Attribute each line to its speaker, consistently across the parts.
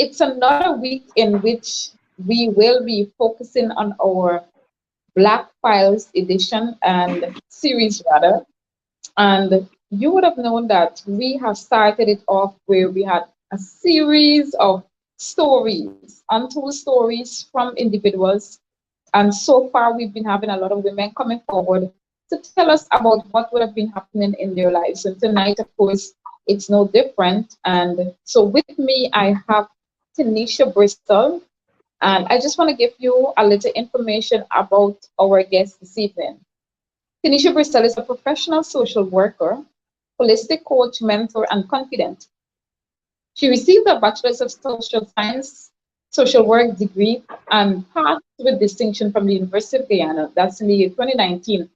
Speaker 1: it's another week in which we will be focusing on our Black Files edition and series rather. And you would have known that we have started it off where we had a series of stories, untold stories from individuals. And so far, we've been having a lot of women coming forward to tell us about what would have been happening in their lives. And tonight, of course, it's no different. And so with me, I have Tanisha Bristol. And I just want to give you a little information about our guest this evening. Tanisha Bristol is a professional social worker, holistic coach, mentor, and confident. She received a Bachelor's of Social Science social work degree and passed with distinction from the University of Guyana, that's in the year 2019.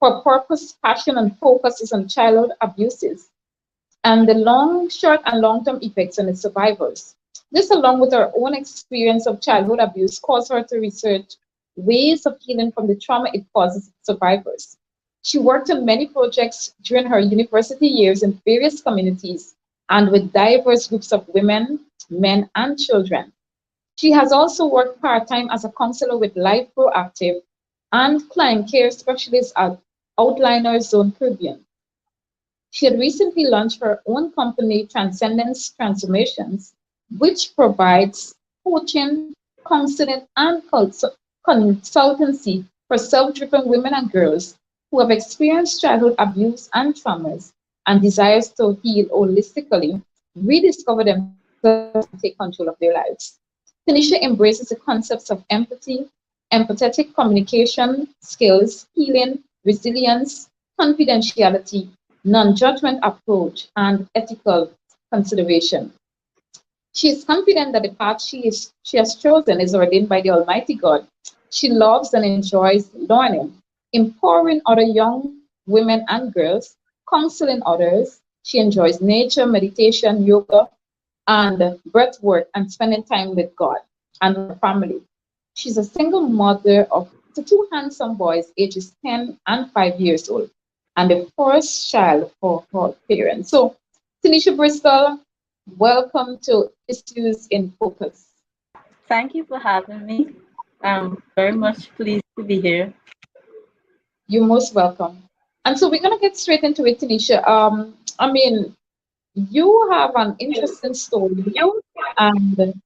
Speaker 1: Her purpose, passion, and focus is on childhood abuses and the long, short, and long-term effects on its survivors. This, along with her own experience of childhood abuse, caused her to research ways of healing from the trauma it causes its survivors. She worked on many projects during her university years in various communities and with diverse groups of women, men, and children. She has also worked part-time as a counselor with Life Proactive and client care specialist at Outlier Zone Caribbean. She had recently launched her own company, Transcendence Transformations, which provides coaching, counseling, and consultancy for self-driven women and girls who have experienced childhood abuse and traumas and desires to heal holistically, rediscover themselves, and take control of their lives. Tanisha embraces the concepts of empathy, empathetic communication skills, healing, resilience, confidentiality, non-judgment approach, and ethical consideration. She is confident that the path she has chosen is ordained by the Almighty God. She loves and enjoys learning, empowering other young women and girls, counseling others. She enjoys nature, meditation, yoga, and breath work, and spending time with God and her family. She's a single mother of two handsome boys, ages 10 and 5 years old, and the first child for her parents. So, Tanisha Bristol, welcome to Issues in Focus.
Speaker 2: Thank you for having me. I'm very much pleased to be here.
Speaker 1: You're most welcome. And so we're gonna get straight into it, Tanisha. I mean, you have an interesting story, and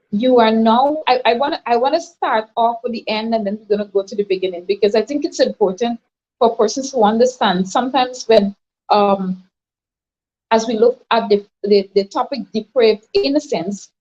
Speaker 1: you are now. I wanna start off with the end, and then we're gonna go to the beginning because I think it's important for persons to understand. Sometimes when as we look at the topic depraved innocence,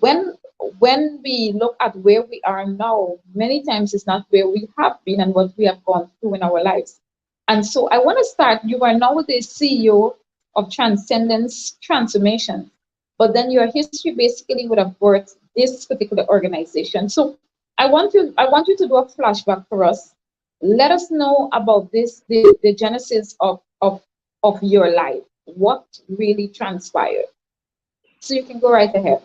Speaker 1: when when we look at where we are now, many times it's not where we have been and what we have gone through in our lives. And so I want to start. You are now the CEO of Transcendence Transformation, but then your history basically would have birthed this particular organization. So I want you to do a flashback for us. Let us know about this, the genesis of your life. What really transpired? So you can go right ahead.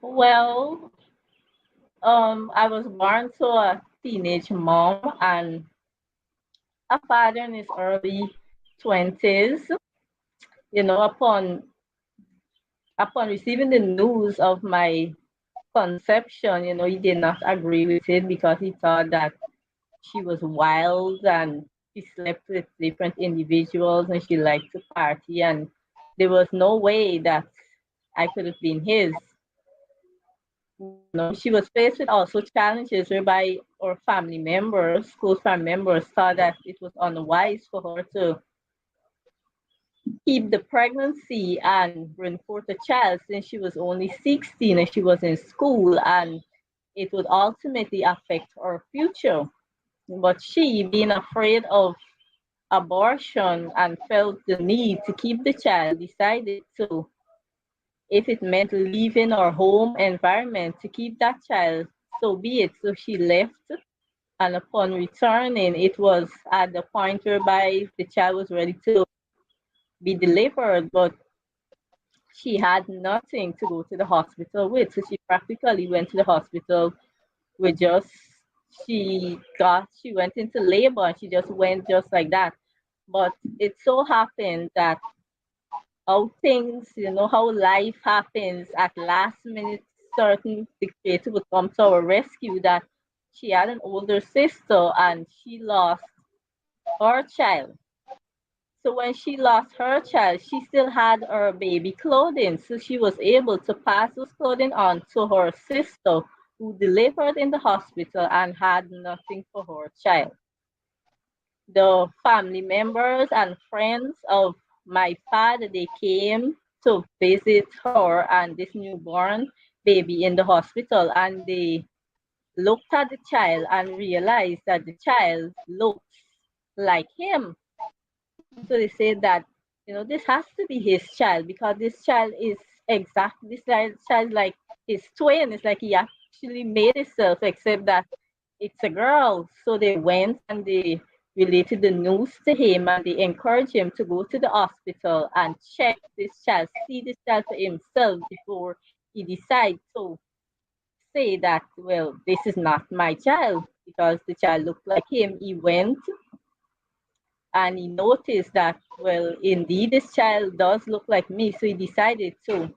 Speaker 2: Well, I was born to a teenage mom and a father in his early 20s. You know, upon receiving the news of my conception, he did not agree with it because he thought that she was wild and she slept with different individuals and she liked to party and there was no way that I could have been his. She was faced with also challenges whereby our family members, close family members, thought that it was unwise for her to keep the pregnancy and bring forth a child since she was only 16 and she was in school and it would ultimately affect her future. But she, being afraid of abortion and felt the need to keep the child, decided to, if it meant leaving her home environment to keep that child, so be it. So she left, and upon returning, it was at the point whereby the child was ready to be delivered, but she had nothing to go to the hospital with. So she practically went to the hospital with just she went into labor and she just went just like that. But it so happened that how things, how life happens at last minute. Certain dictator would come to our rescue. That she had an older sister and she lost her child. So when she lost her child, she still had her baby clothing. So she was able to pass those clothing on to her sister, who delivered in the hospital and had nothing for her child. The family members and friends of my father, they came to visit her and this newborn baby in the hospital, and they looked at the child and realized that the child looks like him. So they said that, this has to be his child, because this child is exactly this child like his twin. It's like he actually made himself, except that it's a girl. So they went and they related the news to him, and they encouraged him to go to the hospital and check this child, see this child for himself before he decides to say that, well, this is not my child, because the child looked like him. He went and he noticed that, well, indeed, this child does look like me. So he decided to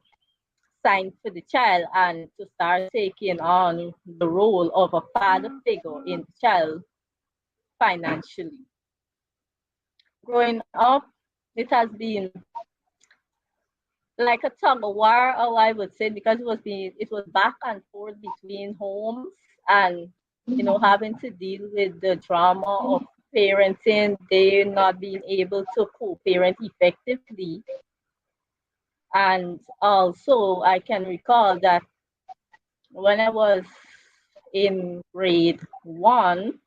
Speaker 2: sign for the child and to start taking on the role of a father figure in the child financially. Growing up, it has been like a tug of war, or I would say, because it was back and forth between homes, and having to deal with the drama of parenting, they not being able to co-parent effectively. And also, I can recall that when I was in grade one,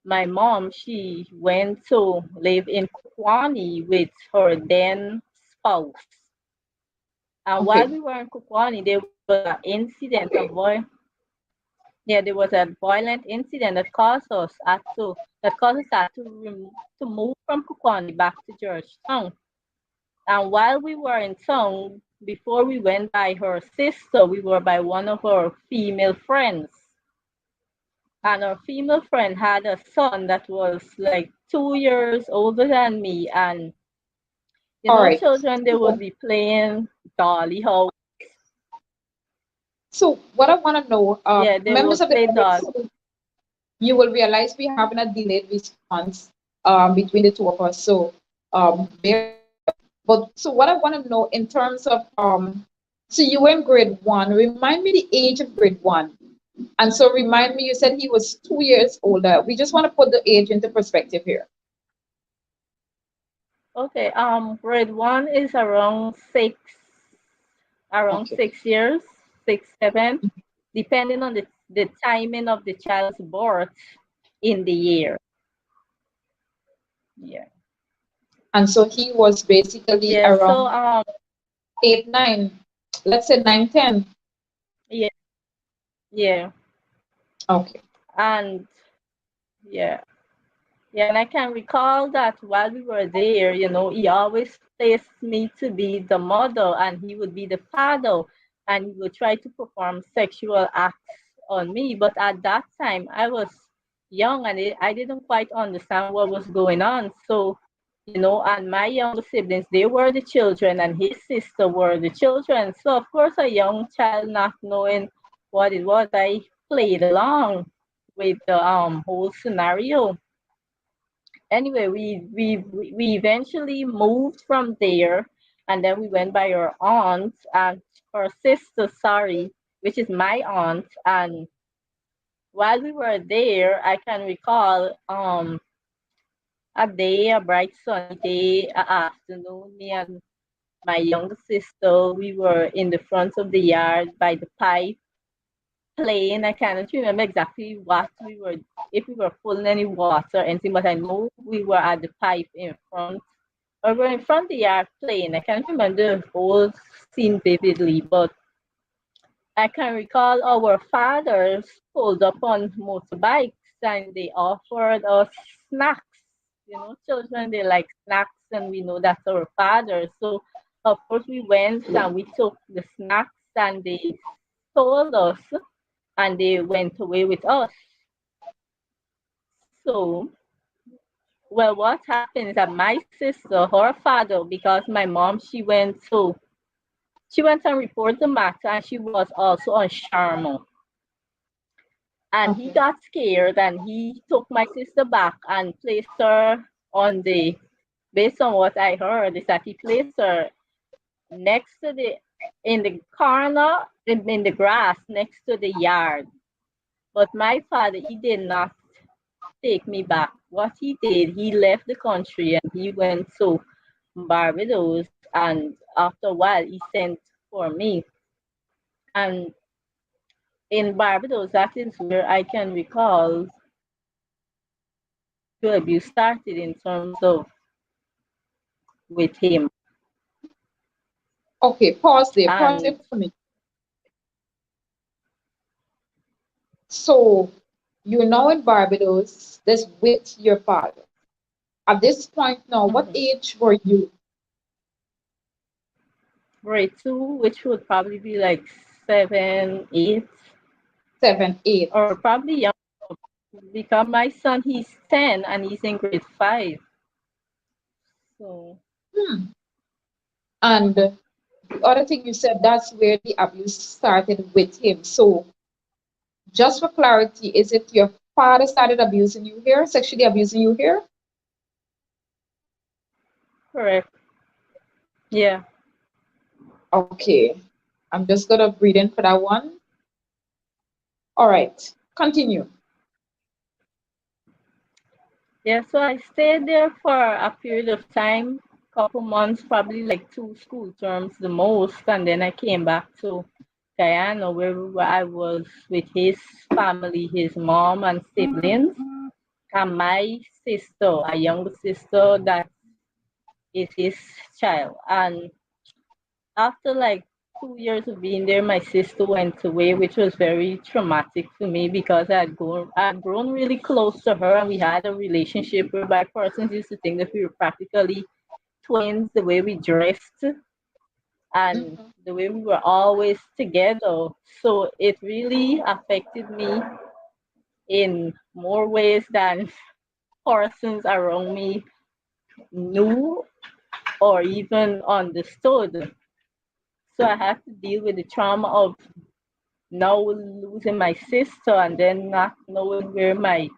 Speaker 2: my mom, she went to live in Kukwani with her then spouse. And while
Speaker 1: Okay.
Speaker 2: we were in Kukwani, there was an incident, there was a violent incident that caused us had to move from Kukwani back to Georgetown. And while we were in town, before we went by her sister, we were by one of her female friends. And our female friend had a son that was like 2 years older than me. And
Speaker 1: All right.
Speaker 2: children, they would be playing dolly house.
Speaker 1: So what I want to know,
Speaker 2: Yeah, they
Speaker 1: members
Speaker 2: would
Speaker 1: of the
Speaker 2: play dolly.
Speaker 1: audience, you will realize we're having a delayed response between the two of us. So bear with us. But so what I want to know in terms of so you were in grade one. Remind me the age of grade one. And so remind me, you said he was 2 years older. We just want to put the age into perspective here.
Speaker 2: Okay, grade one is around
Speaker 1: Okay.
Speaker 2: 6 years, 6, 7, depending on the timing of the child's birth in the year. Yeah.
Speaker 1: And so he was basically
Speaker 2: Yeah. So
Speaker 1: around 8, 9, let's say 9, 10.
Speaker 2: yeah, yeah.
Speaker 1: Okay.
Speaker 2: And yeah. Yeah, and I can recall that while we were there, he always placed me to be the mother and he would be the father, and he would try to perform sexual acts on me. But at that time, I was young and I didn't quite understand what was going on. So, and my younger siblings, they were the children and his sister were the children. So, of course, a young child not knowing what it was, I played along with the whole scenario. Anyway, we eventually moved from there, and then we went by her aunt and her sister, sorry, which is my aunt. And while we were there, I can recall a bright sunny day, afternoon, me and my younger sister, we were in the front of the yard by the pipe playing. I cannot remember exactly what we were, if we were pulling any water or anything, but I know we were at the pipe in front, or we were in front of the yard playing. I can't remember the whole scene vividly, but I can recall our fathers pulled up on motorbikes and they offered us snacks. Children, they like snacks, and we know that's our fathers. So, of course, we went and we took the snacks and they told us and they went away with us. So well, what happened is that my sister, her father, because my mom, she went and reported the matter, and she was also on Sharma. And he
Speaker 1: Okay.
Speaker 2: got scared, and he took my sister back and placed her on the, based on what I heard, is that he placed her next to the, in the corner, in the grass next to the yard. But my father, he did not take me back. What he did, he left the country and he went to Barbados, and after a while he sent for me. And in Barbados, that is where I can recall the abuse started in terms of with him.
Speaker 1: Okay, pause there. Pause there
Speaker 2: And
Speaker 1: for me. So you're now in Barbados, this with your father. At this point now, what
Speaker 2: mhm,
Speaker 1: age were you?
Speaker 2: grade two, which would probably be like 7, 8,
Speaker 1: 7, 8.
Speaker 2: or probably young, because my son, he's 10 and he's in grade 5. So
Speaker 1: Hmm. And the other thing you said, that's where the abuse started with him. So just for clarity, is it your father started abusing you here, sexually abusing you here?
Speaker 2: correct. Yeah.
Speaker 1: Okay. I'm just gonna breathe in for that one. All right. Continue.
Speaker 2: Yeah, so I stayed there for a period of time, couple months, probably like 2 school terms the most, and then I came back to Guyana where I was with his family, his mom and siblings, and my sister, a younger sister that is his child. And after like 2 years of being there, my sister went away, which was very traumatic for me because I'd grown really close to her, and we had a relationship whereby persons used to think that we were practically twins, the way we dressed and
Speaker 1: Mhm.
Speaker 2: the way we were always together. So it really affected me in more ways than persons around me knew or even understood. So I had to deal with the trauma of now losing my sister and then not knowing where my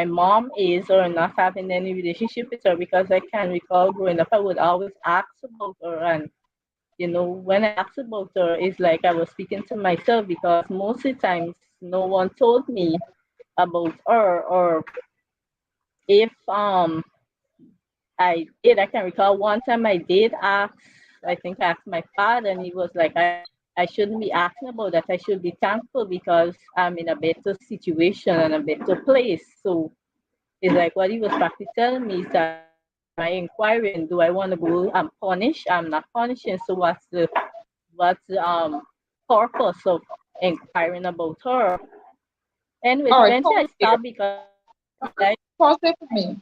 Speaker 2: mom is or not having any relationship with her, because I can recall growing up I would always ask about her, and when I asked about her it's like I was speaking to myself, because most of the times no one told me about her. Or if I can recall one time I did ask, I think I asked my father, and he was like, I shouldn't be asking about that. I should be thankful because I'm in a better situation and a better place. So it's like what he was practically telling me is that why am I inquiring? Do I want to go and punish? I'm not punishing. So what's the purpose of inquiring about her? Anyways,
Speaker 1: All right,
Speaker 2: eventually I
Speaker 1: pause there.
Speaker 2: stopped because I realized,
Speaker 1: Pause there for me.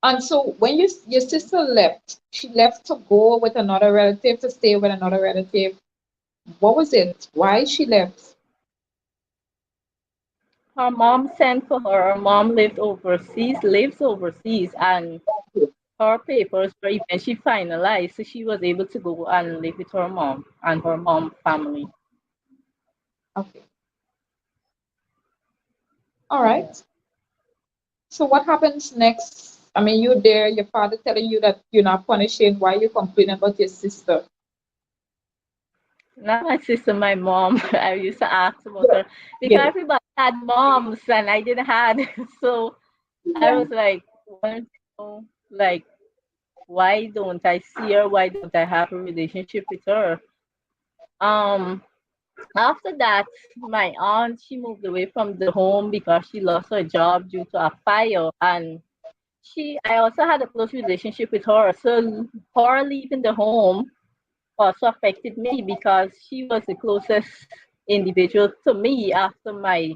Speaker 1: And so when your sister left, she left to go with another relative, to stay with another relative. What was it? Why she left?
Speaker 2: her mom sent for her. Her mom lives overseas, and her papers were eventually finalized, so she was able to go and live with her mom and her mom family.
Speaker 1: Okay. All right. So what happens next? I mean, you're there, your father telling you that you're not punishing. Why you complaining about your sister?
Speaker 2: Not my sister, my mom. I used to ask about
Speaker 1: Yeah.
Speaker 2: her because
Speaker 1: Yeah.
Speaker 2: everybody had moms and I didn't have. So I was like, wanted to know, like, why don't I see her? Why don't I have a relationship with her? Um, After that, my aunt, she moved away from the home because she lost her job due to a fire, and I also had a close relationship with her. So her leaving the home also affected me because she was the closest individual to me after my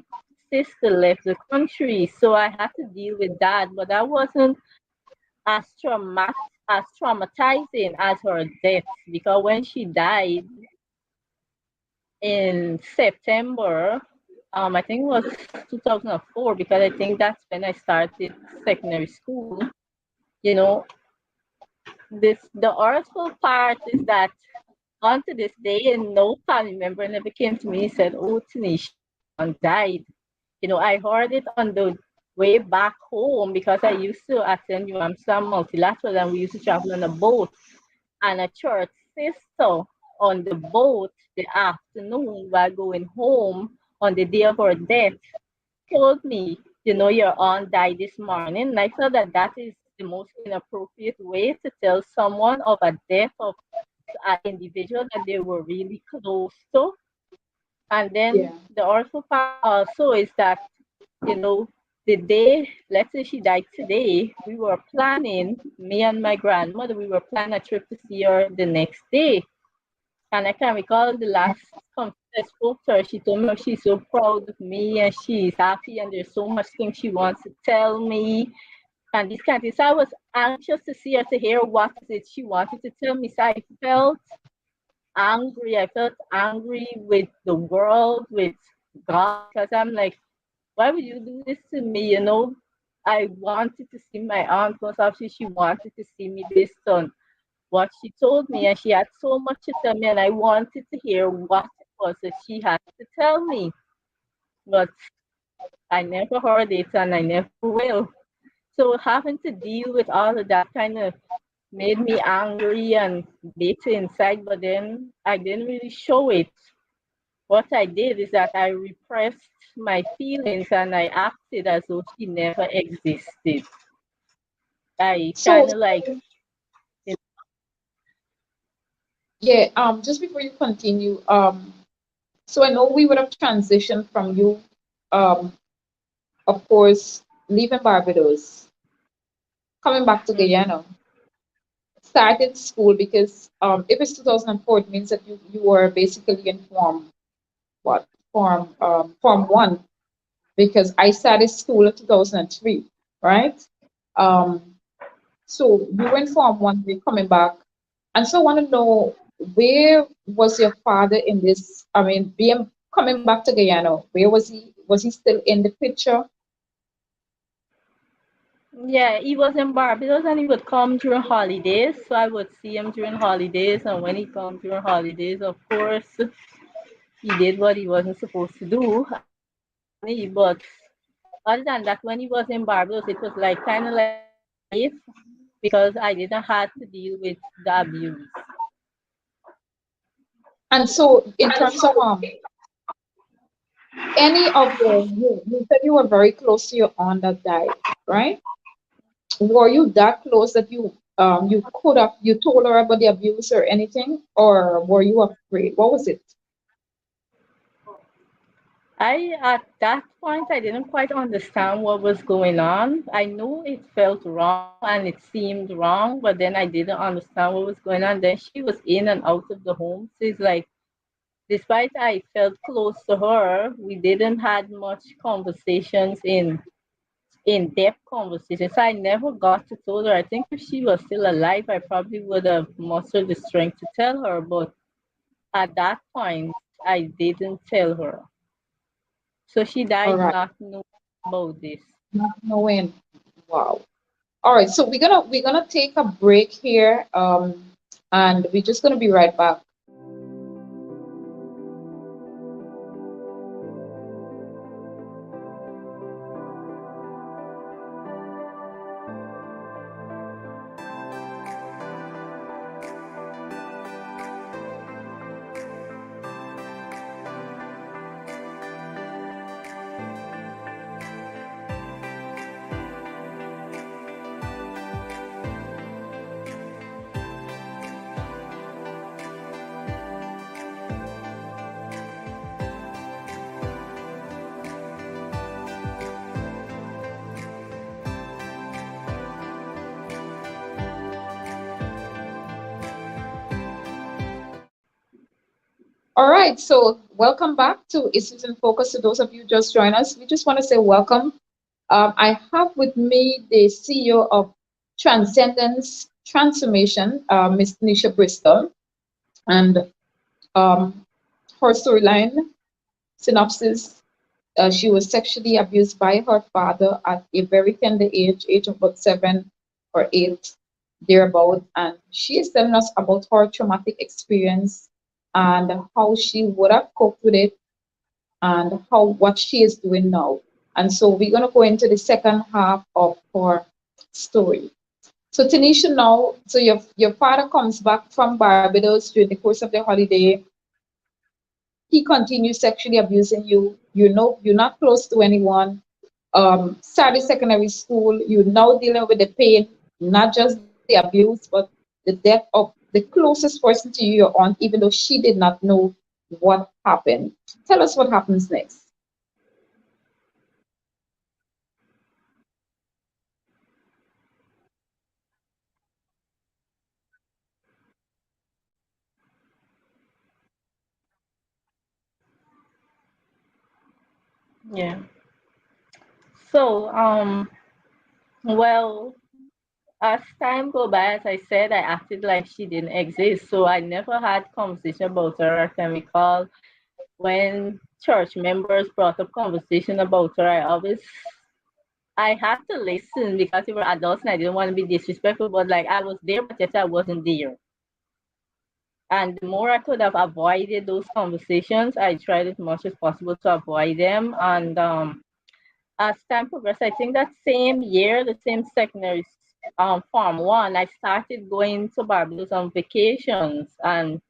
Speaker 2: sister left the country. So I had to deal with that, but that wasn't as traumatizing as her death, because when she died in September, I think it was 2004, because I think that's when I started secondary school. You know, the artful part is that on to this day, and no family member never came to me and said, "Oh, Tanisha, your aunt died." I heard it on the way back home because I used to attend UAMSA multilateral, and we used to travel on a boat. And a church sister on the boat the afternoon while going home on the day of her death told me, your aunt died this morning. And I felt that that is the most inappropriate way to tell someone of a death of an individual that they were really close to. And then
Speaker 1: Yeah.
Speaker 2: the awful part also is that, you know, the day, let's say she died today, we were planning, me and my grandmother, we were planning a trip to see her the next day. And I can recall the last conference I spoke to her, she told me how she's so proud of me and she's happy and there's so much things she wants to tell me and this kind of thing. So I was anxious to see her to hear what is it she wanted to tell me. So I felt angry. I felt angry with the world, with God, because I'm like, why would you do this to me? I wanted to see my aunt because obviously she wanted to see me based on what she told me, and she had so much to tell me, and I wanted to hear what it was that she had to tell me, but I never heard it, and I never will. So having to deal with all of that kind of made me angry and bitter inside, but then I didn't really show it. What I did is that I repressed my feelings and I acted as though she never existed. I
Speaker 1: So,
Speaker 2: kind of like,
Speaker 1: yeah, just before you continue, so I know we would have transitioned from you, um, of course, leaving Barbados, coming back to
Speaker 2: mhm.
Speaker 1: Guyana, started school because if it's 2004, it means that you were basically in what? Form one, because I started school in 2003, right? Um, so you went Form one, you're coming back. And so I want to know, where was your father in this? I mean, being coming back to Guyana, where was he? Was he still in the picture?
Speaker 2: Yeah, he was in Barbados and he would come during holidays. So I would see him during holidays. And when he come during holidays, of course, he did what he wasn't supposed to do. I would see me. But other than that, when he was in Barbados, it was like kind of like safe because I didn't have to deal with the abuse.
Speaker 1: And so, in terms of any of you said you were very close to your aunt that died, right? Were you that close that you could have you told her about the abuse or anything, or were you afraid? What was it?
Speaker 2: At that point, I didn't quite understand what was going on. I knew it felt wrong and it seemed wrong, but then I didn't understand what was going on. Then she was in and out of the home. So it's like, despite I felt close to her, we didn't had much conversations in-depth conversations. So I never got to tell her. I think if she was still alive, I probably would have mustered the strength to tell her. But at that point, I didn't tell her. So she
Speaker 1: All
Speaker 2: died
Speaker 1: right,
Speaker 2: not knowing about this.
Speaker 1: not knowing. Wow. All right, so we're gonna take a break here, and we're just gonna be right back. All right, so welcome back to Issues in Focus. To those of you just joined us, we just want to say welcome. I have with me the CEO of Transcendence Transformation, Miss Nisha Bristol, and um, her storyline synopsis. She was sexually abused by her father at a very tender age of about 7 or 8, thereabout, and she is telling us about her traumatic experience and how she would have coped with it and how what she is doing now. And so we're gonna go into the second half of her story. So Tanisha, now, so your father comes back from Barbados during the course of the holiday. He continues sexually abusing you. You know you're not close to anyone. Started secondary school. You're now dealing with the pain, not just the abuse, but the death of the closest person to you, your aunt, even though she did not know what happened. Tell us what happens next.
Speaker 2: Yeah. So, well, as time go by, as I said, I acted like she didn't exist. So I never had conversation about her. I can recall when church members brought up conversation about her, I had to listen because they were adults and I didn't want to be disrespectful, but like I was there, but yet I wasn't there. And the more I could have avoided those conversations, I tried as much as possible to avoid them. And as time progressed, I think that same year, the same secondary Form 1, I started going to Barbados on vacations. And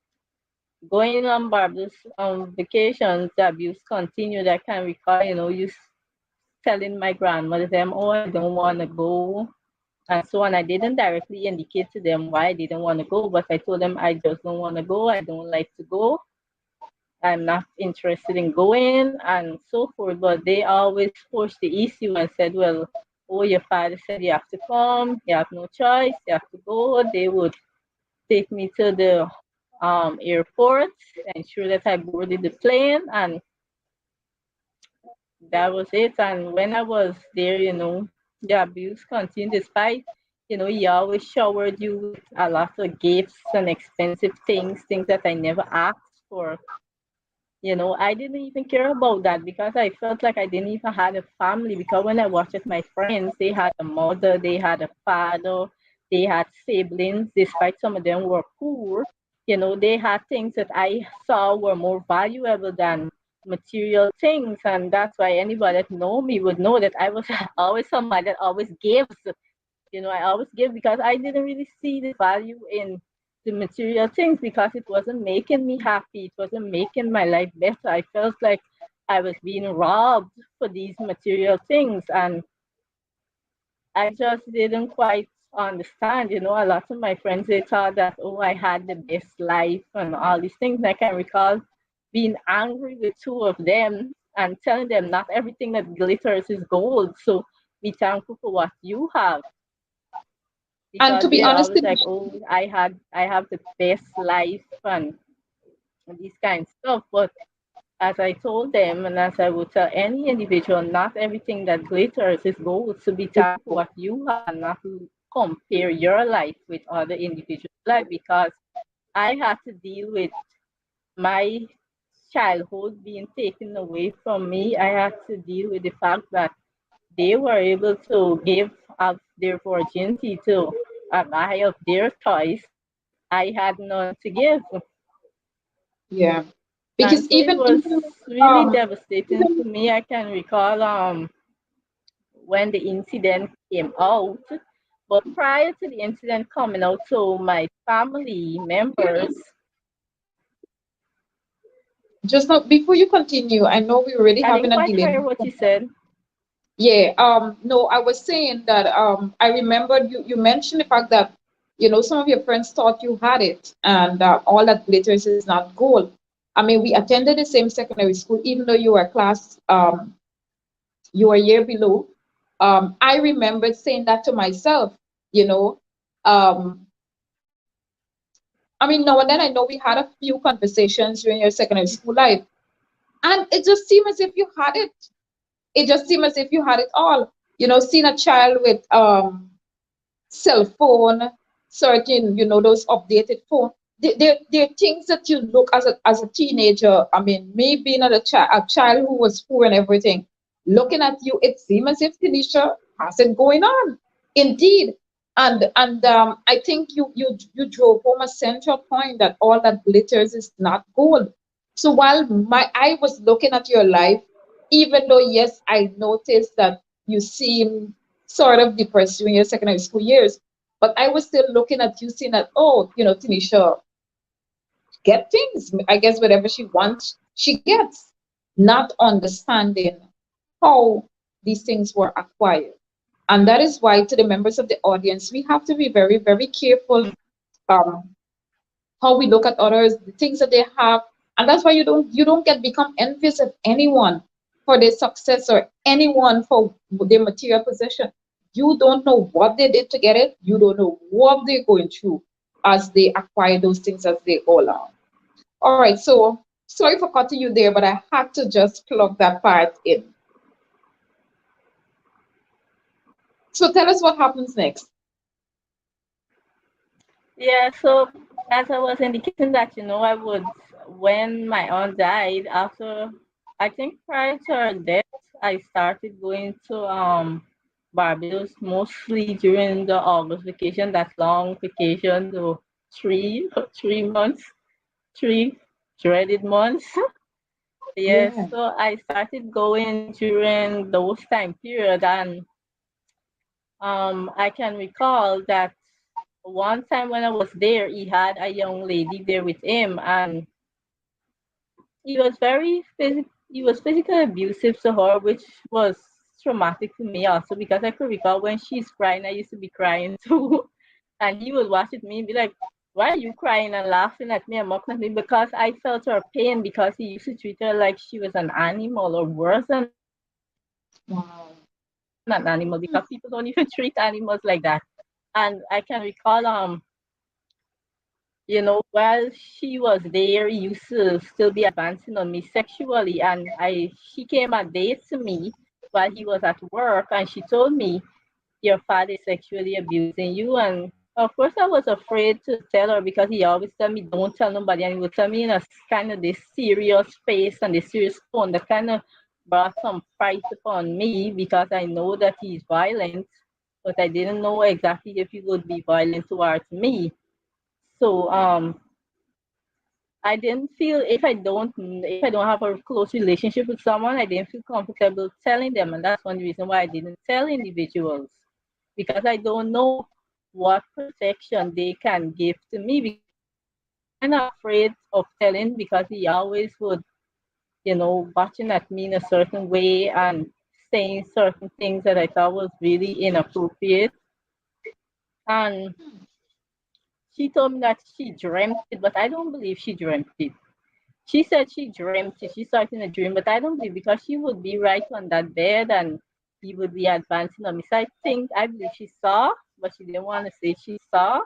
Speaker 2: going on Barbados on vacations, the abuse continued. I can recall, you telling my grandmother them, oh, I don't want to go, and so on. I didn't directly indicate to them why I didn't want to go, but I told them I just don't want to go. I don't like to go. I'm not interested in going, and so forth. But they always pushed the issue and said, well, oh, your father said you have to come. You have no choice. You have to go. They would take me to the airport, ensure that I boarded the plane, and that was it. And when I was there, the abuse continued despite, he always showered you with a lot of gifts and expensive things that I never asked for. I didn't even care about that because I felt like I didn't even have a family. Because when I watched my friends, they had a mother, they had a father, they had siblings, despite some of them were poor. They had things that I saw were more valuable than material things. And that's why anybody that know me would know that I was always somebody that always gives. I always give because I didn't really see the value in the material things because it wasn't making me happy. It wasn't making my life better. I felt like I was being robbed for these material things. And I just didn't quite understand. A lot of my friends, they thought that, oh, I had the best life and all these things. And I can recall being angry with two of them and telling them not everything that glitters is gold. So be thankful for what you have,
Speaker 1: And
Speaker 2: because
Speaker 1: to be
Speaker 2: they're
Speaker 1: honest,
Speaker 2: always like, oh, I have the best life and these kind of stuff. But as I told them, and as I would tell any individual, not everything that glitters is gold. So be thankful for what you have and not to compare your life with other individuals' life, because I had to deal with my childhood being taken away from me. I had to deal with the fact that they were able to give up their virginity to a guy of their choice. I had none to give.
Speaker 1: yeah,
Speaker 2: And
Speaker 1: because
Speaker 2: so it was
Speaker 1: even
Speaker 2: really
Speaker 1: um
Speaker 2: devastating to
Speaker 1: even
Speaker 2: me. I can recall when the incident came out. But prior to the incident coming out, so my family members,
Speaker 1: just now before you continue, I know we're already
Speaker 2: I didn't
Speaker 1: having a
Speaker 2: quite
Speaker 1: delay.
Speaker 2: hear what you said.
Speaker 1: Yeah, no, I was saying that I remembered you mentioned the fact that some of your friends thought you had it and all that glitters is not gold. I mean, we attended the same secondary school, even though you were a class, you were a year below. I remembered saying that to myself, you know. Um, I mean, now and then I know we had a few conversations during your secondary school life, and it just seemed as if you had it. It just seemed as if you had it all. Seeing a child with cell phone, certain, those updated phone. They're things that you look as a teenager. I mean, me being a child who was poor and everything, looking at you, it seems as if Tanisha has it going on. Indeed. And I think you drove home a central point that all that glitters is not gold. So while my I was looking at your life, even though yes, I noticed that you seem sort of depressed during your secondary school years, but I was still looking at you, seeing that, oh, Tanisha get things. I guess whatever she wants, she gets, not understanding how these things were acquired. And that is why, to the members of the audience, we have to be very, very careful um, how we look at others, the things that they have, and that's why you don't get become envious of anyone for their success or anyone for their material possession. You don't know what they did to get it. You don't know what they're going through as they acquire those things as they go along. All right, so sorry for cutting you there, but I had to just plug that part in. So tell us what happens next.
Speaker 2: Yeah, so as I was indicating that, I would, when my aunt died, after, I think prior to her death, I started going to Barbados mostly during the August vacation, that long vacation, the 3 months, three dreaded months. Yes,
Speaker 1: Yeah.
Speaker 2: so I started going during those time period, and I can recall that one time when I was there, he had a young lady there with him, and he was physically abusive to her, which was traumatic to me also because I could recall when she's crying, I used to be crying too, and he would watch at me and be like, "Why are you crying?" and laughing at me and mocking at me because I felt her pain because he used to treat her like she was an animal or worse than an animal.
Speaker 1: Wow.
Speaker 2: Not an animal because people don't even treat animals like that. And I can recall while she was there, he used to still be advancing on me sexually, and I she came a date to me while he was at work, and she told me, "Your father is sexually abusing you." And of course, I was afraid to tell her because he always tell me, "Don't tell nobody," and he would tell me in a kind of this serious face and this serious tone that kind of brought some fright upon me because I know that he's violent, but I didn't know exactly if he would be violent towards me. So I didn't feel if I don't have a close relationship with someone, I didn't feel comfortable telling them, and that's one reason why I didn't tell individuals because I don't know what protection they can give to me because I was kind of afraid of telling because he always would, watching at me in a certain way and saying certain things that I thought was really inappropriate. And she told me that she dreamt it, but I don't believe she dreamt it. She said she dreamt it. She saw it in a dream, but I don't believe because she would be right on that bed and he would be advancing on me. So I believe she saw, but she didn't want to say she saw.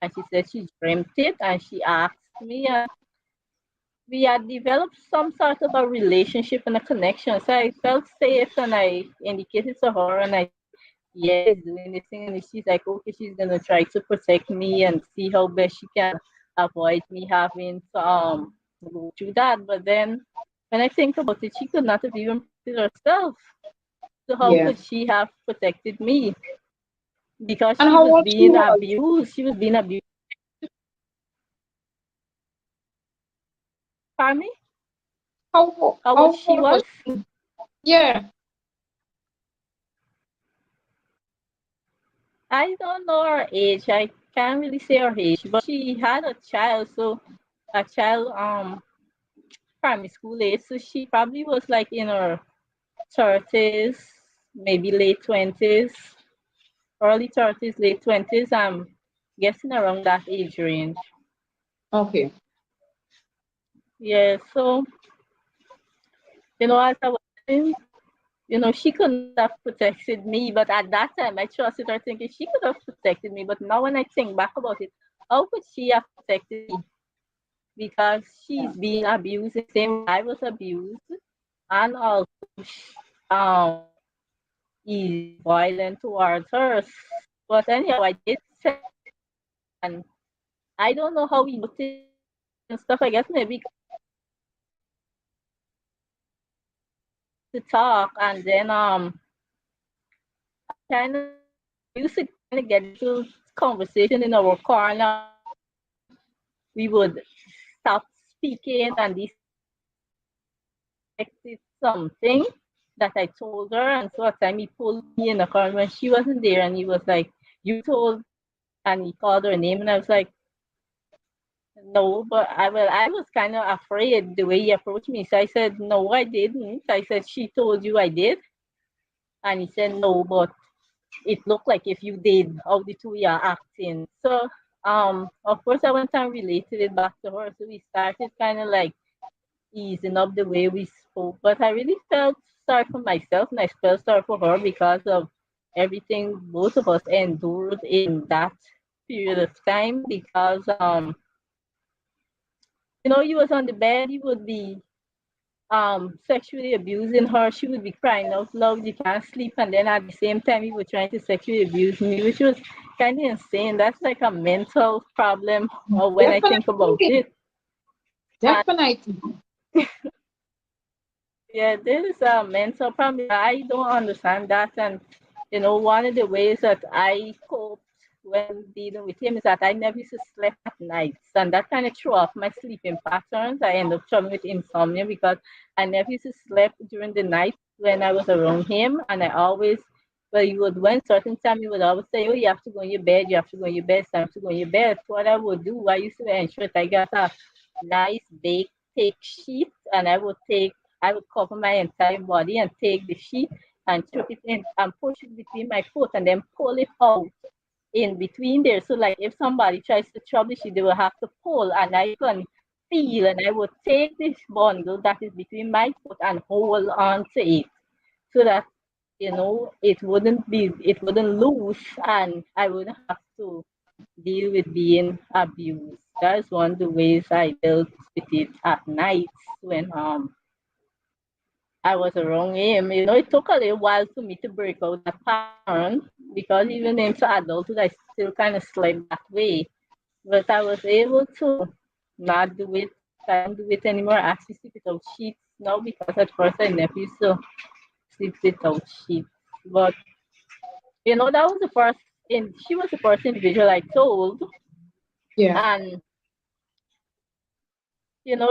Speaker 2: And she said she dreamt it and she asked me, and we had developed some sort of a relationship and a connection. So I felt safe and I indicated to her and I said, yeah, he's doing this thing. And she's like, okay, she's going to try to protect me and see how best she can avoid me having to go through that. But then when I think about it, she could not have even protected herself. So how
Speaker 1: Yeah.
Speaker 2: could she have protected me? Because
Speaker 1: And
Speaker 2: she
Speaker 1: how
Speaker 2: was
Speaker 1: old she
Speaker 2: being
Speaker 1: was?
Speaker 2: abused. She was being abused. Pardon me? How old
Speaker 1: How
Speaker 2: she
Speaker 1: old was
Speaker 2: was?
Speaker 1: she? Yeah.
Speaker 2: I don't know her age. I can't really say her age, but she had a child. So a child, primary school age. So she probably was like in her 30s, maybe late 20s, early 30s, late 20s. I'm guessing around that age range.
Speaker 1: Okay.
Speaker 2: Yeah. So as I was saying, she could not have protected me, but at that time I trusted her thinking she could have protected me. But now when I think back about it, how could she have protected me? Because she's being abused the same way I was abused, and also um is violent towards her. But anyhow, I did tell her, and I don't know how he noticed and stuff. I guess maybe to talk, and then I kind of we used to kind of get into conversation in our car now, and we would stop speaking, and this suspected something that I told her, and so at the time he pulled me in the car when she wasn't there, and he was like, "You told," and he called her name, and I was like, "No," but I was kind of afraid the way he approached me, so I said, "No, I didn't." I said, "She told you I did," and he said, "No, but it looked like if you did, how the two are acting." So, of course, I went and related it back to her. So we started kind of like easing up the way we spoke. But I really felt sorry for myself and I felt sorry for her because of everything both of us endured in that period of time. Because, you was on the bed, you would be sexually abusing her. She would be crying out loud, you can't sleep, and then at the same time you were trying to sexually abuse me, which was kind of insane. That's like a mental problem when I think about
Speaker 1: Definitely,
Speaker 2: it. And
Speaker 1: definitely.
Speaker 2: yeah, this is a mental problem. I don't understand that. And one of the ways that I coped when dealing with him is that I never used to sleep at nights, and that kind of threw off my sleeping patterns. I ended up struggling with insomnia because I never used to sleep during the night when I was around him, and I always, well, you would when certain time you would always say, "Oh, you have to go in your bed. You have to go in your bed. It's time to go in your bed." So what I would do, I used to ensure that I got a nice big thick sheet, and I would cover my entire body and take the sheet and chuck it in and push it between my foot and then pull it out in between there. So like if somebody tries to trouble it, they will have to pull and I can feel and I would take this bundle that is between my foot and hold on to it so that it wouldn't loose and I wouldn't have to deal with being abused. That's one of the ways I dealt with it at nights when I was around him. It took a little while for me to break out that pattern because even into adulthood, I still kind of slept that way. But I was able to not do it. I don't do it anymore. I actually sleep without sheets now because at first I never used to sleep without sheets. But that was the first. She was the first individual I told,
Speaker 1: Yeah.
Speaker 2: and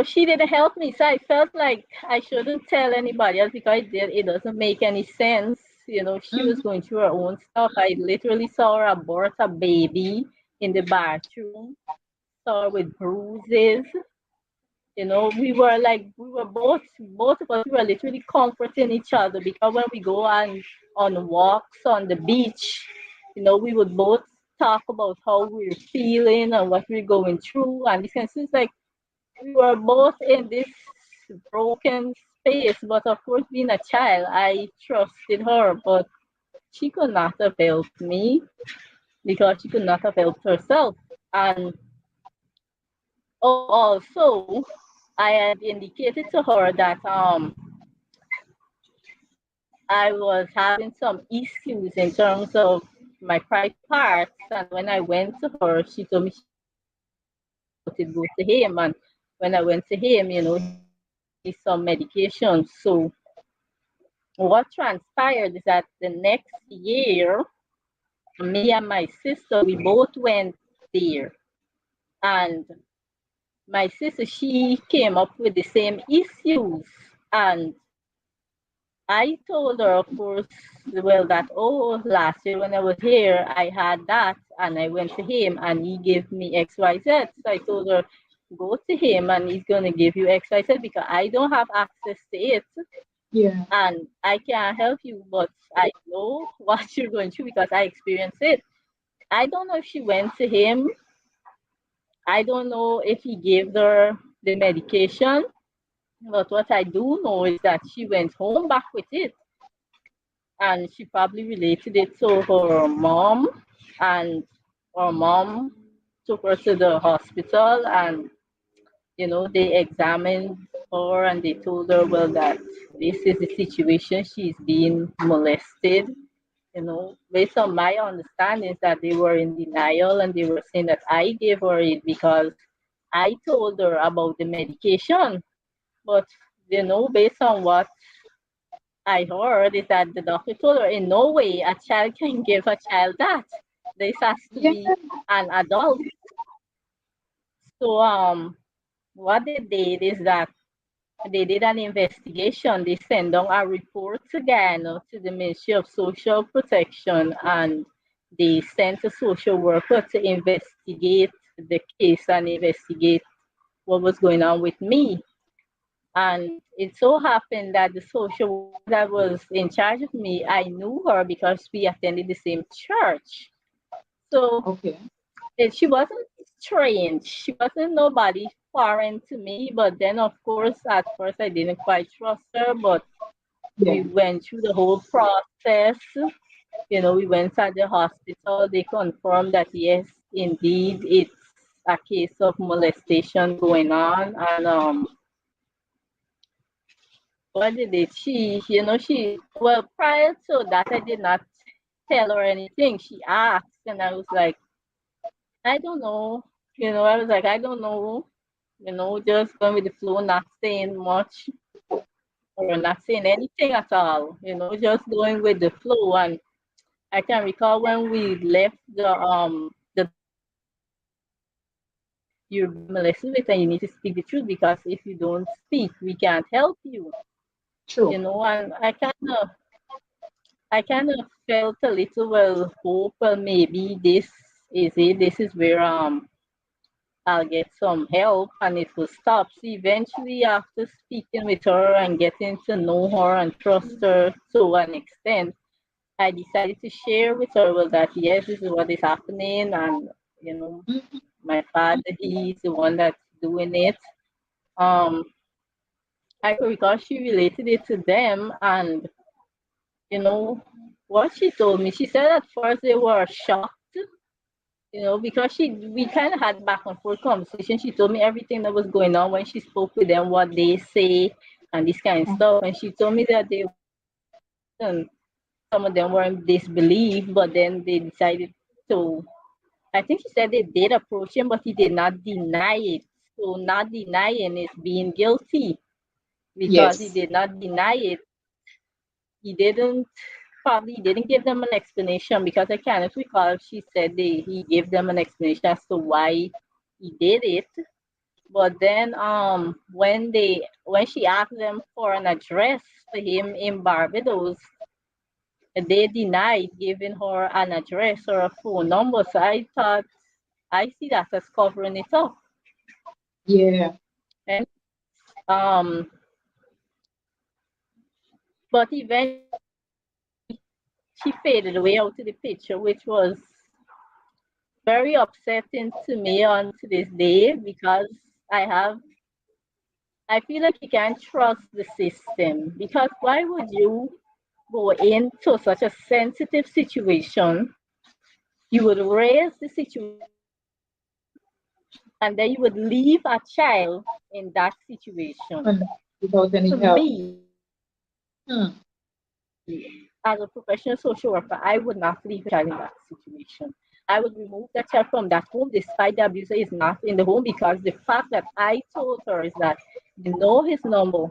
Speaker 2: she didn't help me. So I felt like I shouldn't tell anybody else because it doesn't make any sense. She was
Speaker 1: Mhm.
Speaker 2: going through her own stuff. I literally saw her abort a baby in the bathroom, saw her with bruises. We were both of us, we were literally comforting each other because when we go on walks on the beach, we would both talk about how we're feeling and what we're going through. And this kind of things like we were both in this broken space, but of course, being a child, I trusted her, but she could not have helped me because she could not have helped herself. And also, I had indicated to her that I was having some issues in terms of my private parts, and when I went to her, she told me she about it, go to him, and when I went to him, he gave me some medication. So what transpired is that the next year, me and my sister, we both went there. And my sister, she came up with the same issues. And I told her, of course, well, that, oh, last year when I was here, I had that. And I went to him and he gave me XYZ. So I told her, go to him and he's going to give you XYZ because I don't have access to it.
Speaker 1: Yeah.
Speaker 2: And I can't help you, but I know what you're going through because I experienced it. I don't know if she went to him. I don't know if he gave her the medication. But what I do know is that she went home back with it. And she probably related it to her mom. And her mom took her to the hospital and they examined her and they told her, well, that this is the situation. She's being molested. Based on my understanding, is that they were in denial and they were saying that I gave her it because I told her about the medication. But, based on what I heard is that the doctor told her in no way a child can give a child that. This has to
Speaker 1: Yeah.
Speaker 2: be an adult. So what they did is that they did an investigation. They sent down a report again to the Ministry of Social Protection, and they sent a social worker to investigate the case and investigate what was going on with me. And it so happened that the social worker that was in charge of me, I knew her because we attended the same church. So
Speaker 1: Okay.
Speaker 2: she wasn't strange. She wasn't nobody foreign to me. But then, of course, at first I didn't quite trust her. But we
Speaker 1: Yeah.
Speaker 2: went through the whole process. We went to the hospital. They confirmed that yes, indeed, it's a case of molestation going on. And what did it? Well, prior to that, I did not tell her anything. She asked, and I was like, I don't know. I was like, I don't know. Just going with the flow, not saying much or not saying anything at all. Just going with the flow. And I can recall when we left the doctor told me that you're being molested with and you need to speak the truth because if you don't speak, we can't help you.
Speaker 1: True.
Speaker 2: And I kind of felt a little well hope. Well, maybe this is it. This is where I'll get some help and it will stop. So eventually, after speaking with her and getting to know her and trust her to an extent, I decided to share with her well that yes, this is what is happening, and you know,
Speaker 1: Mhm.
Speaker 2: my father, he's the one that's doing it. Um, I could recall she related it to them, and you know what she told me. She said at first they were shocked, because we kind of had back and forth conversation. She told me everything that was going on when she spoke with them, what they say, and this kind of stuff. And she told me that they were shocked and some of them were in disbelief, but then they decided to. I think she said they did approach him, but he did not deny it. So not denying is being guilty because he
Speaker 1: Yes.
Speaker 2: did not deny it. He didn't probably didn't give them an explanation because I cannot recall if she said he gave them an explanation as to why he did it. But then when she asked them for an address for him in Barbados, they denied giving her an address or a phone number. So I thought I see that as covering it up.
Speaker 1: Yeah.
Speaker 2: And um but eventually she faded away out of the picture, which was very upsetting to me on to this day because I have I feel like you can't trust the system because why would you go into such a sensitive situation? You would raise the situation and then you would leave a child in that situation.
Speaker 1: And without any
Speaker 2: For
Speaker 1: help.
Speaker 2: me,
Speaker 1: Hmm.
Speaker 2: as a professional social worker, I would not leave a child in that situation. I would remove that child from that home despite the abuser is not in the home because the fact that I told her is that they know his number,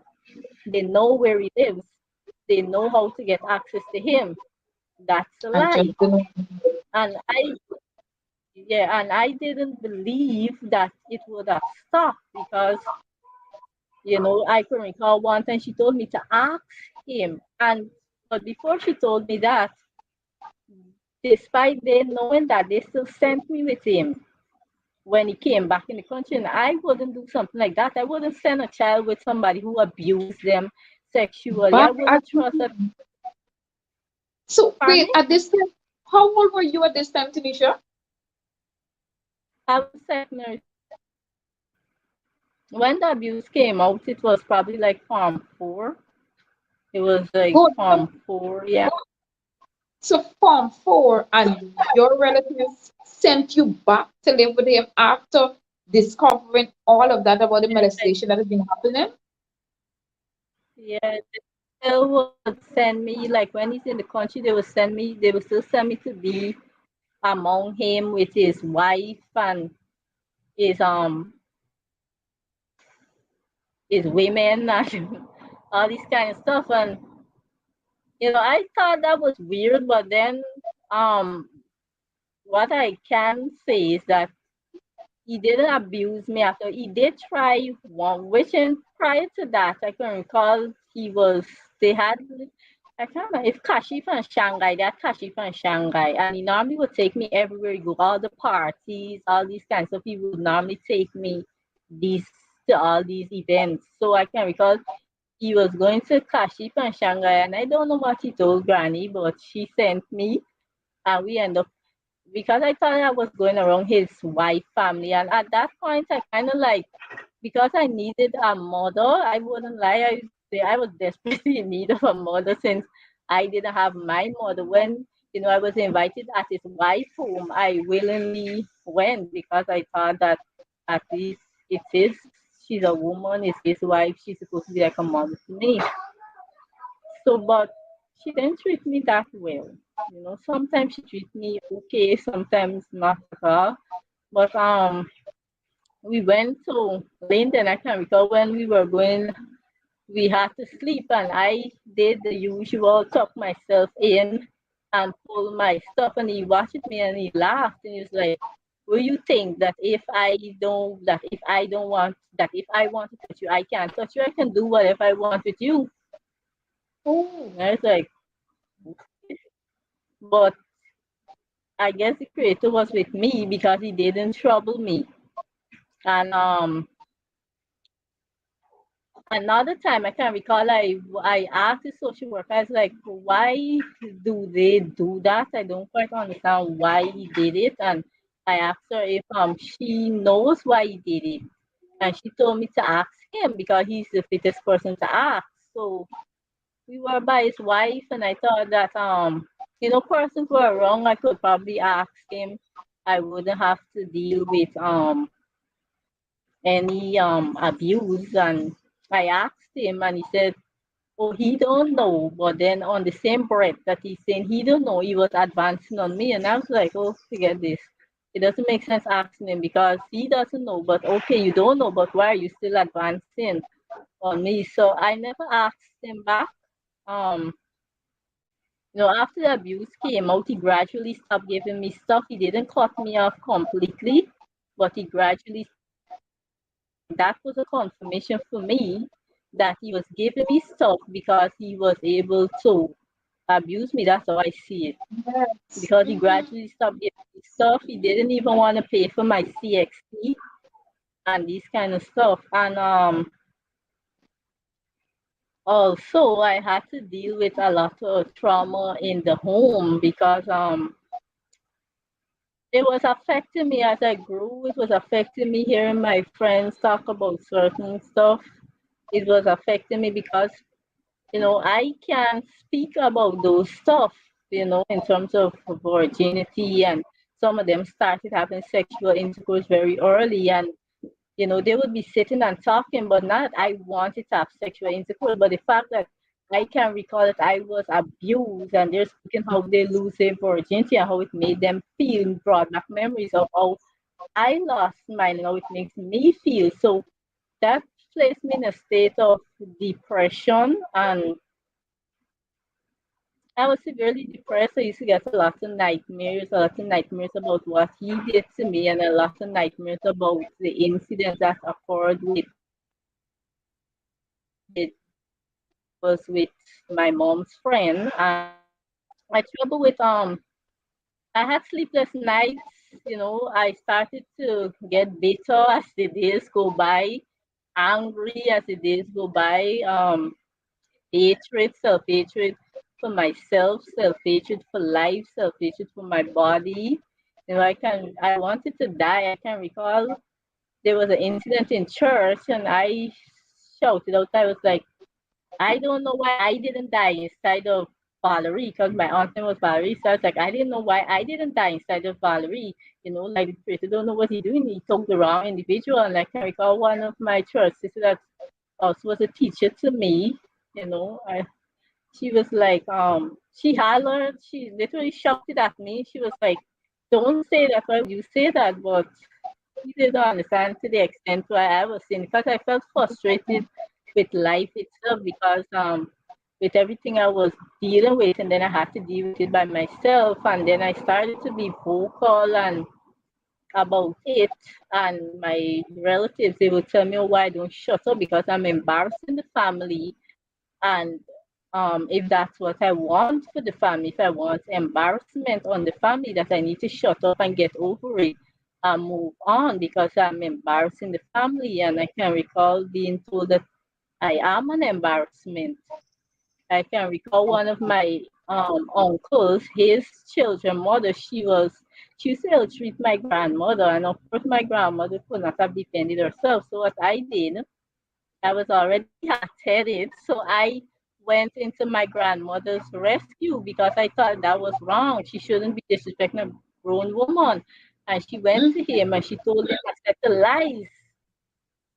Speaker 2: they know where he lives, they know how to get access to him. That's a
Speaker 1: And
Speaker 2: lie.
Speaker 1: just didn't.
Speaker 2: And I didn't believe that it would have stopped because I can recall one time she told me to ask him. But before she told me that, despite they knowing that, they still sent me with him when he came back in the country. And I wouldn't do something like that. I wouldn't send a child with somebody who abused them sexually. I
Speaker 1: Back at
Speaker 2: wouldn't trust that.
Speaker 1: so
Speaker 2: Pardon
Speaker 1: wait,
Speaker 2: me?
Speaker 1: at this time, how old were you at this time, Tanisha?
Speaker 2: I was secondary. When the abuse came out, it was probably like Form 4. It was like
Speaker 1: Good.
Speaker 2: Form 4, yeah.
Speaker 1: So Form 4 and your relatives sent you back to live with him after discovering all of that about the molestation that has been happening?
Speaker 2: Yeah, they still would send me, like when he's in the country, they would still send me to be among him with his wife and his his women and all this kind of stuff. And I thought that was weird, but then um, what I can say is that he didn't abuse me after. He did try one, which in prior to that, I can recall they had, I can't remember if Kashi from Shanghai, that Kashi from Shanghai, and he normally would take me everywhere you go, all the parties, all these kinds of people would normally take me these to all these events. So I can recall he was going to Kashi from Shanghai, and I don't know what he told Granny, but she sent me, and we end up because I thought I was going around his wife family, and at that point I kind of like because I needed a mother. I wouldn't lie, I was desperately in need of a mother since I didn't have my mother. When I was invited at his wife home, I willingly went because I thought that at least it is she's a woman, it's his wife, she's supposed to be like a mother to me. So, but she didn't treat me that well. Sometimes she treat me okay, sometimes not at all. But we went to Linden. I can recall when we were going, we had to sleep, and I did the usual, tuck myself in and pull my stuff, and he watched me and he laughed and he was like, "Will you think that if I want to touch you, I can't touch you? I can do whatever I want with you." Oh, and I was like, but I guess the creator was with me because he didn't trouble me. And another time I can recall I asked the social worker, I was like, why do they do that? I don't quite understand why he did it. And I asked her if she knows why he did it. And she told me to ask him because he's the fittest person to ask. So we were by his wife, and I thought that persons were wrong, I could probably ask him. I wouldn't have to deal with any abuse. And I asked him, and he said, "Oh, he don't know." But then on the same breath that he's saying he don't know, he was advancing on me, and I was like, "Oh, forget this. It doesn't make sense asking him because he doesn't know. But okay, you don't know, but why are you still advancing on me?" So I never asked him back. Um, After the abuse came out, he gradually stopped giving me stuff. He didn't cut me off completely, but he gradually stopped giving me stuff. And that was a confirmation for me that he was giving me stuff because he was able to abuse me. That's how I see it.
Speaker 1: Yes.
Speaker 2: Because he
Speaker 1: Mhm.
Speaker 2: gradually stopped giving me stuff. He didn't even want to pay for my CXT and these kind of stuff. And also I had to deal with a lot of trauma in the home because it was affecting me as I grew. It was affecting me hearing my friends talk about certain stuff. It was affecting me because, I can't speak about those stuff, in terms of virginity. And some of them started having sexual intercourse very early. And, they would be sitting and talking, but not that I wanted to have sexual intercourse, but the fact that I can recall that I was abused and they're speaking how they lose their virginity and how it made them feel, brought back memories of how I lost mine and how it makes me feel. So that placed me in a state of depression, and I was severely depressed. I used to get a lot of nightmares about what he did to me, and a lot of nightmares about the incident that occurred with was with my mom's friend. And I struggle with I had sleepless nights. I started to get bitter as the days go by, angry as the days go by. Hatred, self-hatred for myself, self-hatred for life, self-hatred for my body. I wanted to die. I can recall there was an incident in church, and I shouted out. I was like, I don't know why I didn't die instead of Valerie, because my aunt name was Valerie. So I was like, I didn't know why I didn't die instead of Valerie. Like the creator don't know what he doing. He took the wrong individual. And I can recall one of my church sisters that also was a teacher to me. She was like, she hollered, she literally shouted at me. She was like, "Don't say that. Why would you say that?" But she didn't understand to the extent why I was saying, because I felt frustrated with life itself because with everything I was dealing with, and then I had to deal with it by myself. And then I started to be vocal and about it. And my relatives, they would tell me, oh, why don't shut up, because I'm embarrassing the family. And if that's what I want for the family, if I want embarrassment on the family, that I need to shut up and get over it and move on, because I'm embarrassing the family. And I can recall being told that I am an embarrassment. I can recall one of my uncles, his children mother, she used to treat my grandmother, and of course my grandmother could not have defended herself. So what I did, I was already hot-headed, so I went into my grandmother's rescue because I thought that was wrong. She shouldn't be disrespecting a grown woman. And she went to him and she told him a set of lies.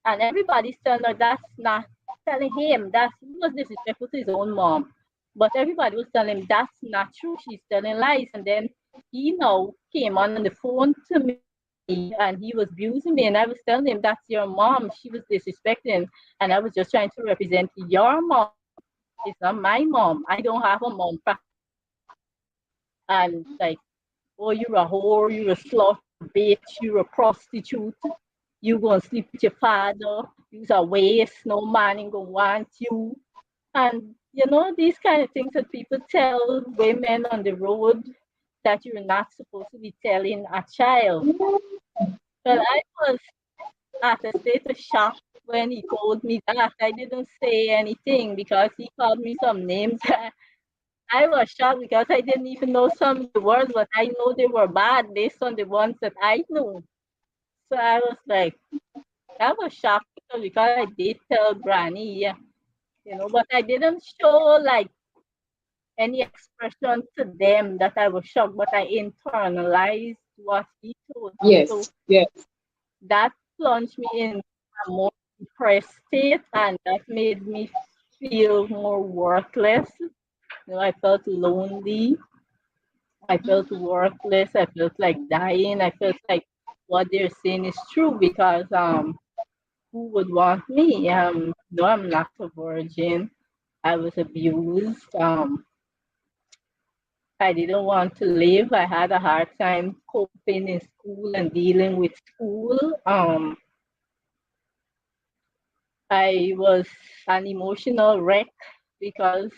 Speaker 2: And everybody's telling her that's not telling him that he was disrespectful to his own mom. But everybody was telling him that's not true. She's telling lies. And then he now came on the phone to me and he was abusing me. And I was telling him that's your mom. She was disrespecting. And I was just trying to represent your mom. It's not my mom. I don't have a mom. And like, oh, you're a whore, you're a slut, bitch, you're a prostitute. You gonna sleep with your father. You're a waste. No man ain't gonna want you. And you know these kind of things that people tell women on the road that you're not supposed to be telling a child. But I was at a state of shock when he told me that. I didn't say anything because he called me some names. I was shocked because I didn't even know some of the words, but I know they were bad based on the ones that I knew. So I was like, I was shocked because I did tell Granny, yeah, you know, but I didn't show like any expression to them that I was shocked, but I internalized what he told me. So
Speaker 1: Yes, yes,
Speaker 2: that plunged me in a more depressed state, and that made me feel more worthless. You know, I felt lonely. I felt worthless. I felt like dying. I felt like what they're saying is true because who would want me? No, I'm not a virgin. I was abused. I didn't want to live. I had a hard time coping in school and dealing with school. I was an emotional wreck because,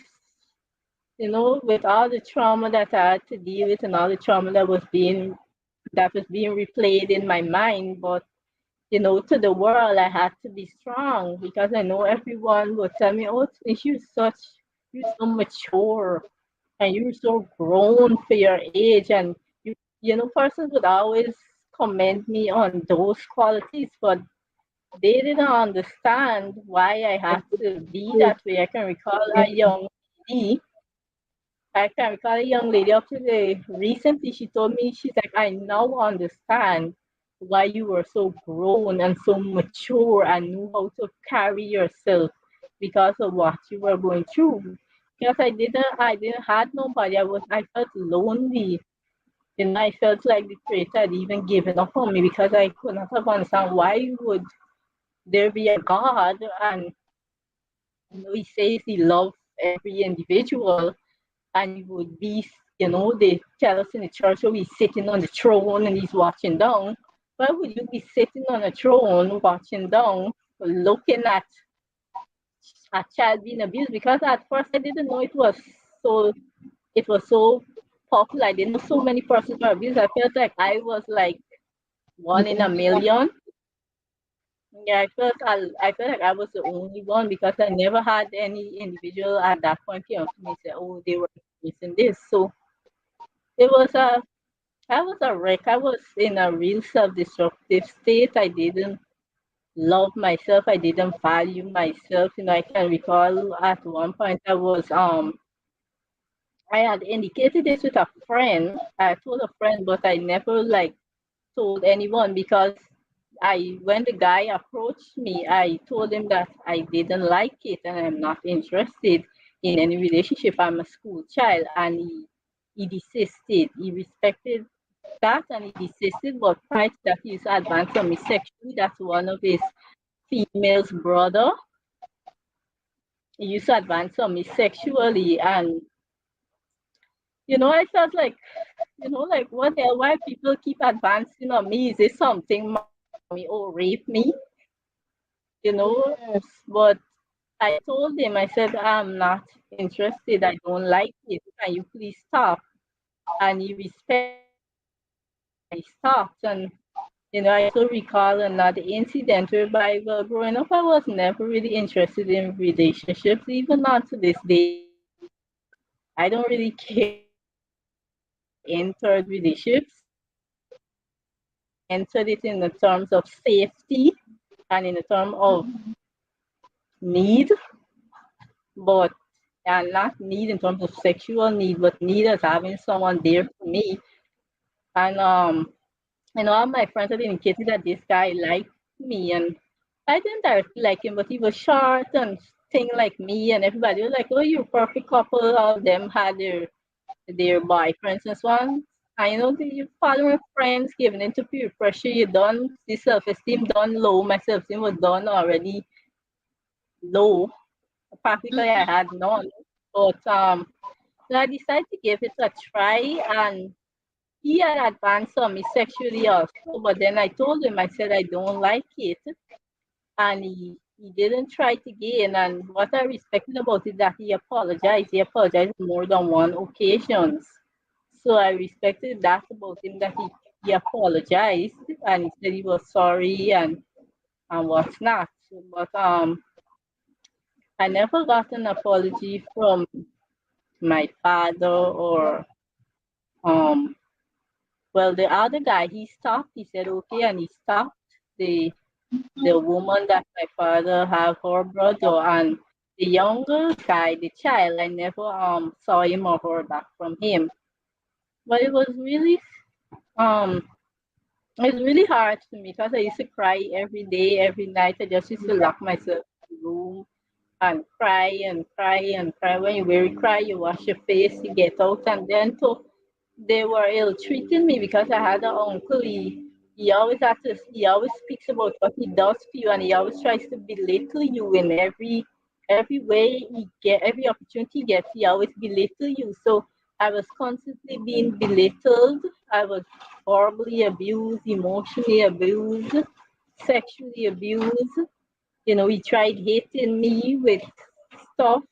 Speaker 2: you know, with all the trauma that I had to deal with and all the trauma that was being replayed in my mind, but you know, to the world, I had to be strong because I know everyone would tell me, "Oh, Tish, you're so mature, and you're so grown for your age," and you know, persons would always commend me on those qualities, but they didn't understand why I had to be that way. I can recall a young lady up to the recently, she told me, she's like, I now understand why you were so grown and so mature and knew how to carry yourself because of what you were going through. Because I didn't had nobody. I felt lonely. You know, I felt like the creator had even given up on me because I could not have understand why would there be a God and you know, he says he loves every individual and he would be, you know, they tell us in the church, oh, he's sitting on the throne and he's watching down. Why would you be sitting on a throne watching down, looking at a child being abused? Because at first I didn't know it was so popular. I didn't know so many persons were abused. I felt like I was like one in a million. Yeah, I felt like I was the only one because I never had any individual at that point came up to me and say, oh, they were missing this. So it was a I was a wreck. I was in a real self-destructive state. I didn't love myself. I didn't value myself. You know, I can recall at one point I had indicated this with a friend. I told a friend, but I never like told anyone because when the guy approached me, I told him that I didn't like it and I'm not interested in any relationship. I'm a school child, and he desisted. He respected that and he desisted, but prior to that, he used to advance on me sexually. That's one of his female's brother. he used to advance on me sexually, and I felt like, like what the hell? Why people keep advancing on me? Is it something mommy or rape me? You know,
Speaker 1: Yes.
Speaker 2: but I told him, I said, I'm not interested. I don't like it. Can you please stop? And he respected and he stopped. And I also recall another incident whereby, well, growing up, I was never really interested in relationships, even not to this day. I don't really care when I entered relationships. I entered it in the terms of safety and in the term of need, but and not need in terms of sexual need, but need as having someone there for me. And all my friends had indicated that this guy liked me, and I didn't directly like him, but he was short and thing like me, and everybody was like, "Oh, you're a perfect couple." All of them had their boyfriends and so on. And you following friends, giving into peer pressure, you done the self-esteem done low. My self-esteem was done already low. Practically, I had none. But so I decided to give it a try, and he had advanced on me sexually also. But then I told him, I said I don't like it, and he didn't try it again. And what I respected about it that he apologized. He apologized more than one occasions. So I respected that about him that he apologized and he said he was sorry and what's not. But I never got an apology from my father or um well, the other guy. He stopped. He said okay, and he stopped. The woman that my father have her brother, and the younger guy, the child, I never saw him or heard back from him. But um it's really hard for me because I used to cry every day, every night. I just used to lock myself in the room and cry and cry and cry. When you really cry, you wash your face, you get out, and then they were ill treating me because I had an uncle. He always speaks about what he does for you, and he always tries to belittle you in every way he get, every opportunity he gets, he always belittle you. So I was constantly being belittled. I was horribly abused, emotionally abused, sexually abused. He tried hitting me with stuff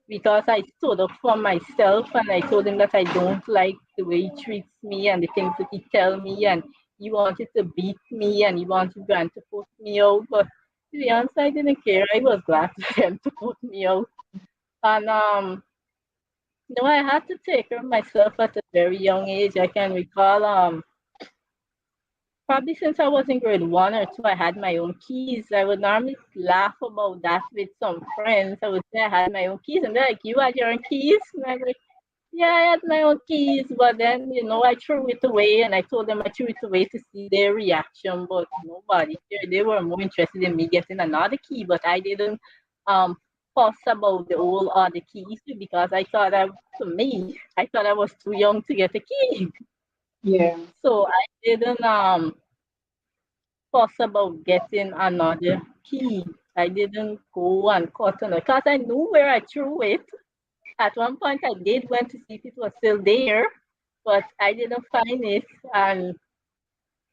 Speaker 2: because I stood up for myself and I told him that I don't like the way he treats me and the things that he tell me, and he wanted to beat me and he wanted Grant to put me out. But to be honest, I didn't care. I was glad for him to put me out. And I had to take care of myself at a very young age. I can recall probably since I was in grade 1 or 2, I had my own keys. I would normally laugh about that with some friends. I would say I had my own keys, and they're like, "You had your own keys?" And I was like, "Yeah, I had my own keys." But then, I threw it away, and I told them I threw it away to see their reaction. But nobody cared. They were more interested in me getting another key, but I didn't um fuss about the old other keys because to me, I thought I was too young to get a key.
Speaker 1: Yeah.
Speaker 2: So I didn't fuss about getting another key. I didn't go and cut on it because I knew where I threw it. At one point, I did went to see if it was still there, but I didn't find it, and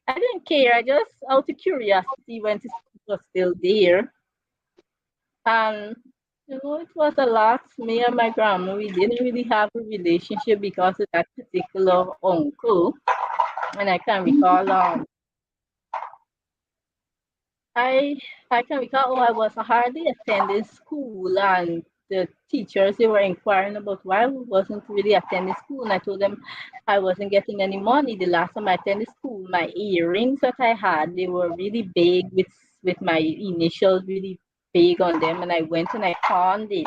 Speaker 2: I didn't care. I just, out of curiosity, went to see if it was still there, and it was a lot. Me and my grandma, we didn't really have a relationship because of that particular uncle, and I can recall I I can recall I was hardly attending school, and the teachers, they were inquiring about why I wasn't really attending school, and I told them I wasn't getting any money. The last time I attended school, my earrings that I had, they were really big with my initials really big on them, and I went and I pawned it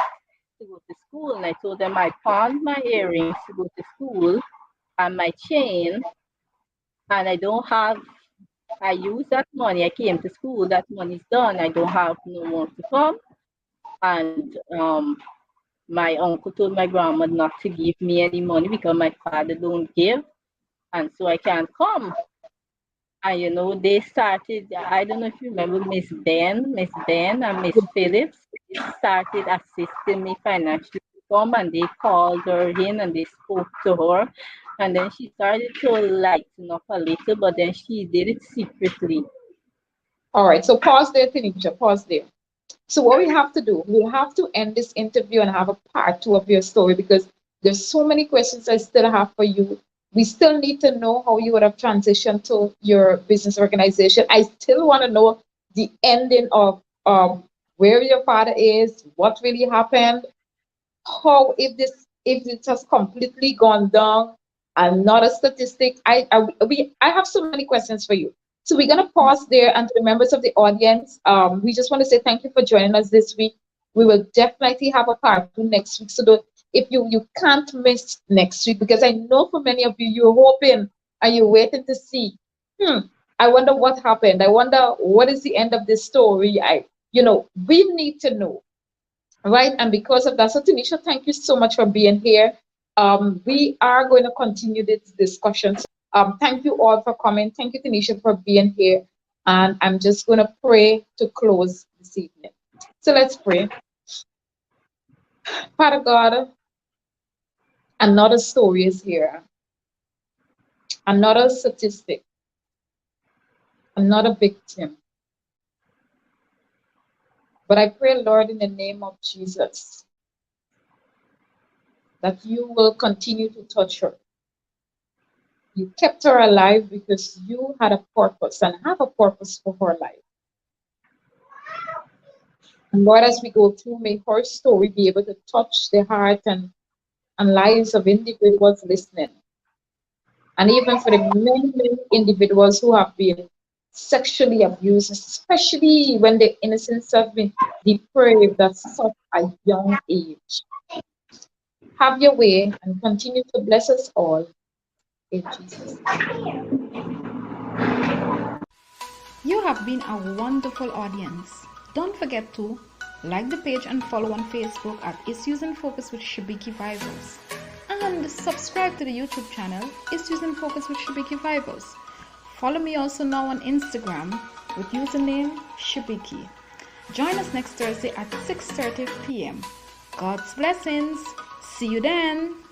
Speaker 2: to go to school, and I told them I pawned my earrings to go to school and my chain, and I use that money. I came to school. That money's done. I don't have no more to come. And my uncle told my grandma not to give me any money because my father don't give, and so I can't come. And they started, I don't know if you remember Miss Ben and Miss Phillips. They started assisting me financially, and they called her in and they spoke to her. And then she started to lighten up a little, but then she did it secretly.
Speaker 1: All right, so pause there, Tanisha, pause there. So what we have to do, we'll have to end this interview and have a part two of your story because there's so many questions I still have for you. We still need to know how you would have transitioned to your business organization. I still want to know the ending of where your father is, what really happened, how if this has completely gone down and not a statistic. I have so many questions for you. So we're gonna pause there, and to the members of the audience, we just want to say thank you for joining us this week. We will definitely have a part two next week. So that if you can't miss next week, because I know for many of you you're hoping and you're waiting to see. I wonder what happened. I wonder what is the end of this story. We need to know, right? And because of that, so Tanisha, thank you so much for being here. We are going to continue this discussion. Thank you all for coming. Thank you, Tanisha, for being here. And I'm just going to pray to close this evening. So let's pray. Father God, another story is here, another statistic, another victim. But I pray, Lord, in the name of Jesus, that you will continue to touch her. You kept her alive because you had a purpose and have a purpose for her life. And Lord, as we go through, may her story be able to touch the heart and lives of individuals listening. And even for the many, many individuals who have been sexually abused, especially when the innocence have been depraved at such a young age. Have your way and continue to bless us all in Jesus' name.
Speaker 3: You have been a wonderful audience. Don't forget to like the page and follow on Facebook at Issues in Focus with Shibiki Vibers. And subscribe to the YouTube channel Issues in Focus with Shibiki Vibers. Follow me also now on Instagram with username Shibiki. Join us next Thursday at 6:30 p.m. God's blessings. See you then.